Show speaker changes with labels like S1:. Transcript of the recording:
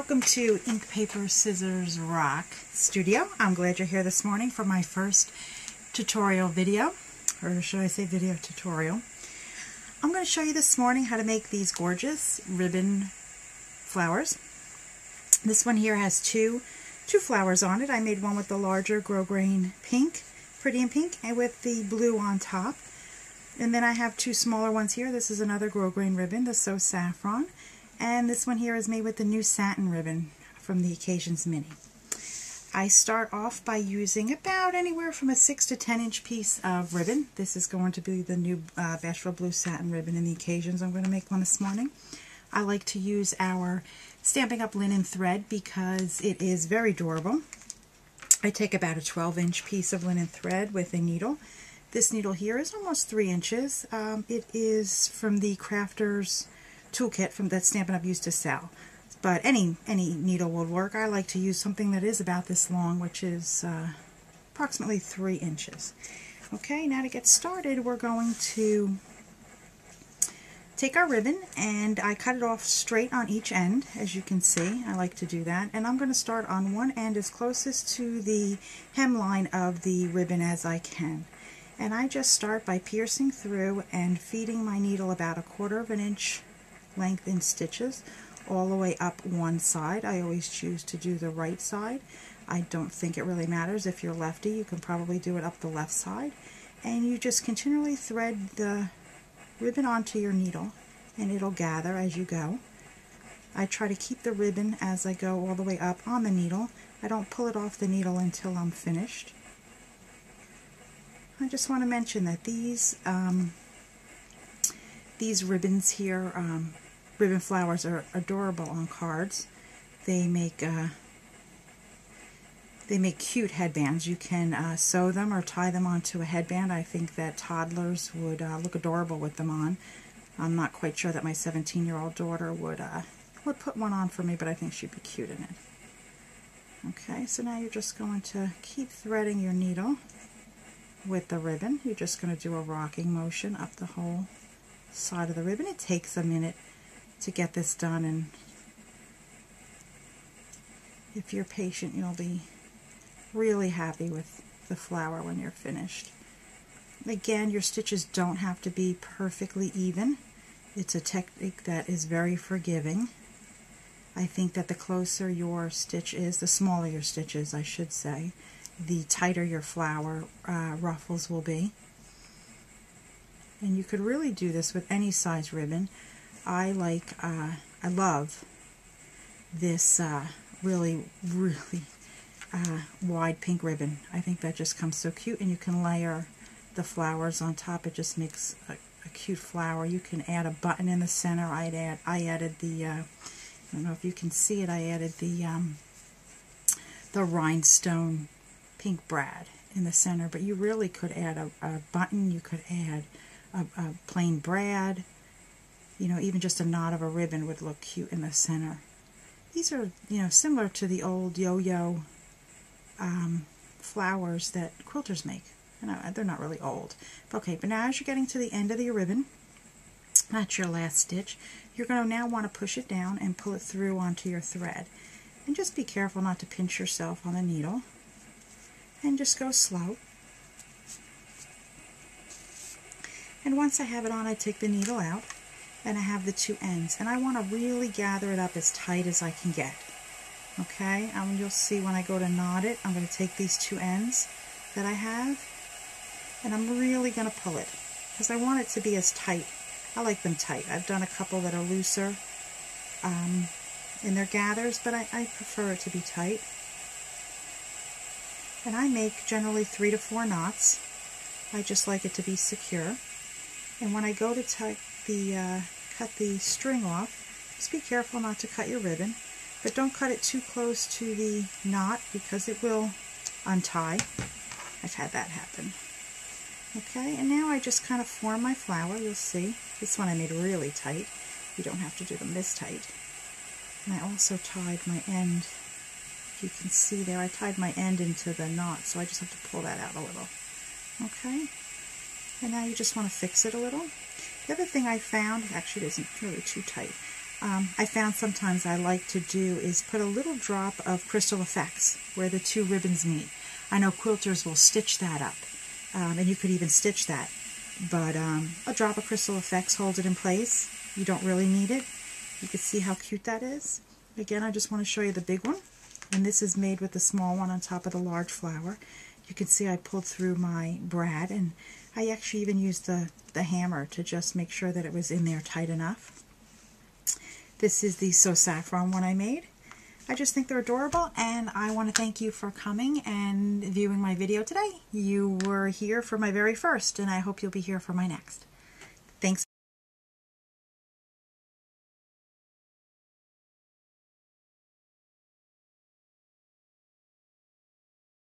S1: Welcome to Ink, Paper, Scissors, Rock Studio. I'm glad you're here this morning for my first tutorial video, or should I say video tutorial. I'm going to show you this morning how to make these gorgeous ribbon flowers. This one here has two flowers on it. I made one with the larger grosgrain pink, pretty in pink, and with the blue on top. And then I have two smaller ones here. This is another grosgrain ribbon, the So Saffron. And this one here is made with the new satin ribbon from the Occasions Mini. I start off by using about anywhere from a 6 to 10 inch piece of ribbon. This is going to be the new Bashful Blue satin ribbon in the Occasions. I'm going to make one this morning. I like to use our Stampin' Up! Linen thread because it is very durable. I take about a 12-inch piece of linen thread with a needle. This needle here is almost 3 inches. It is from the Crafters toolkit from that Stampin' Up! Used to sell, but any needle will work. I like to use something that is about this long, which is approximately 3 inches. Okay, now to get started, we're going to take our ribbon, and I cut it off straight on each end, as you can see. I like to do that, and I'm going to start on one end as closest to the hemline of the ribbon as I can. And I just start by piercing through and feeding my needle about 1/4 of an inch length in stitches all the way up one side. I always choose to do the right side. I don't think it really matters. If you're lefty, you can probably do it up the left side. And you just continually thread the ribbon onto your needle, and it'll gather as you go. I try to keep the ribbon as I go all the way up on the needle. I don't pull it off the needle until I'm finished. I just want to mention that these ribbons here, ribbon flowers, are adorable on cards. They make cute headbands. You can sew them or tie them onto a headband. I think that toddlers would look adorable with them on. I'm not quite sure that my 17-year-old daughter would put one on for me, but I think she'd be cute in it. Okay, so now you're just going to keep threading your needle with the ribbon. You're just going to do a rocking motion up the whole side of the ribbon. It takes a minute to get this done, and if you're patient, you'll be really happy with the flower when you're finished. Again, your stitches don't have to be perfectly even. It's a technique that is very forgiving. I think that the closer your stitch is, the smaller your stitch is, I should say, the tighter your flower ruffles will be. And you could really do this with any size ribbon. I love this really wide pink ribbon. I think that just comes so cute, and you can layer the flowers on top. It just makes a cute flower. You can add a button in the center. I added the I don't know if you can see it. I added the rhinestone pink brad in the center, but you really could add a button. You could add a plain brad, you know, even just a knot of a ribbon would look cute in the center. These are, you know, similar to the old yo-yo flowers that quilters make. They're not really old. Okay, but now as you're getting to the end of your ribbon, that's your last stitch, you're going to now want to push it down and pull it through onto your thread. And just be careful not to pinch yourself on the needle. And just go slow. And once I have it on, I take the needle out, and I have the two ends. And I want to really gather it up as tight as I can get. Okay? And you'll see when I go to knot it, I'm going to take these two ends that I have, and I'm really going to pull it, because I want it to be as tight. I like them tight. I've done a couple that are looser in their gathers, but I prefer it to be tight. And I make generally 3 to 4 knots. I just like it to be secure. And when I go to cut the string off, just be careful not to cut your ribbon, but don't cut it too close to the knot because it will untie. I've had that happen. Okay, and now I just kind of form my flower. You'll see. This one I made really tight. You don't have to do them this tight. And I also tied my end. You can see there, I tied my end into the knot, so I just have to pull that out a little. Okay, and now you just want to fix it a little. The other thing I found, actually it isn't really too tight, I found sometimes I like to do is put a little drop of Crystal Effects where the two ribbons meet. I know quilters will stitch that up, and you could even stitch that, but a drop of Crystal Effects holds it in place. You don't really need it. You can see how cute that is. Again, I just want to show you the big one, and this is made with the small one on top of the large flower. You can see I pulled through my brad, and I actually even used the hammer to just make sure that it was in there tight enough. This is the So Saffron one I made. I just think they're adorable, and I want to thank you for coming and viewing my video today. You were here for my very first, and I hope you'll be here for my next.